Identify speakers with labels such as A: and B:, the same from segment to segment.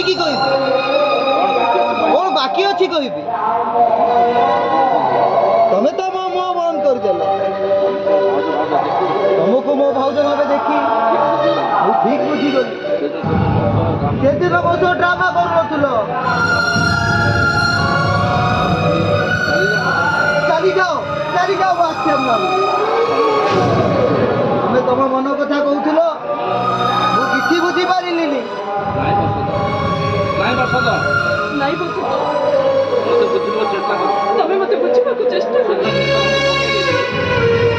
A: କାହିଁକି କହିବି? କ'ଣ ବାକି ଅଛି କହିବି? ତମେ ତ ମୋ ମୁହଁ ବନ୍ଦ କରିଦେଲ। ତମକୁ ମୋ ଭାଉଜ ଭାବେ ଦେଖି ମୁଁ ଠିକ୍ ବୁଝିଗଲି। ସେଦିନ ମୋ ସହ ଡ୍ରାମା କରୁନଥିଲ। ଚାଲିଯାଅ ବାସ୍କେଟ୍ ମାରୁ। ତମେ ତମ ମନ କଥା କହୁଥିଲ, ମୁଁ କିଛି ବୁଝିପାରିଲିନି।
B: ତମେ ମତେ ବୁଝିବାକୁ ଚେଷ୍ଟା କର।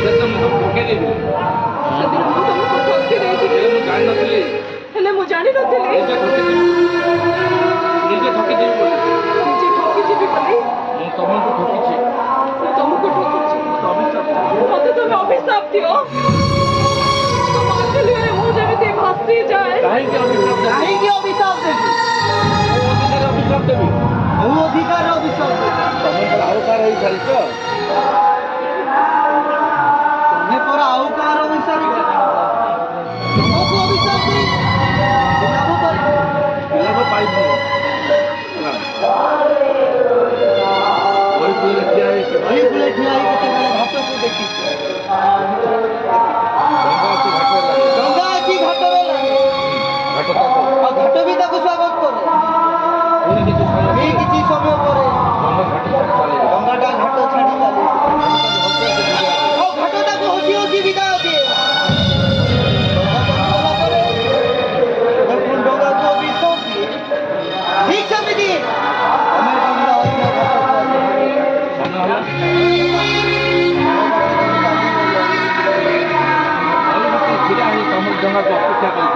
B: ସେଦିନ ମୁଁ ତମକୁ ଠକି ଦେଇଥିଲି। ହେଲେ ମୁଁ ଜାଣିନଥିଲି ନିଜେ ଠକିଯିବି ବୋଲି। ମୁଁ ତମକୁ ଠକିଛି। ମତେ ତମେ ଅଭିଶାପ ଦିଅ। ତମ ଆଖଲିରେ ମୁଁ ଯେମିତି ଭାସିଯାଏ। କାହିଁକି
A: ଅଭିଶାପ ଦେବି? କୋଉ ଅଧିକାର ଅଭିଶାପ ଦେବି?
B: ତମେ ପରା ଆଉ କାହାର ହେଇସାରିଛ।
A: ତମେ ପରା ଆଉ କାହାର ହେଇସାରିଛ। ତମକୁ ଅଭିଶାପ ଦେଇ ଲାଭ କରିବି।
B: ଲାଭ ପାଇବି। ବହି କୂଳରେ ଠିଆ ହେଇକି
A: କେତେବେଳେ ଘାଟକୁ ଦେଖିଛି। ଡଙ୍ଗା ଆସି ଘାଟରେ ଲାଗେ। ଆଉ ଘାଟ ବି ତାକୁ ସ୍ୱାଗତ କରେ। କିଛି ସମୟ ପରେ ଡଙ୍ଗାଟା ଘାଟ ଛାଡ଼ି ଚାଲେ। ଆଉ ଘାଟ ତାକୁ ହସି ହସି ବିଦାୟ ଦିଏ। ଡଙ୍ଗାକୁ ଅଭିଶାପ ଦିଏ। ଠିକ୍ ସେମିତି ତମେ ଡଙ୍ଗା ଅନ୍ୟ
B: ଛିଡ଼ା ହେଇ ତମ ଡଙ୍ଗାକୁ ଅପେକ୍ଷା କରି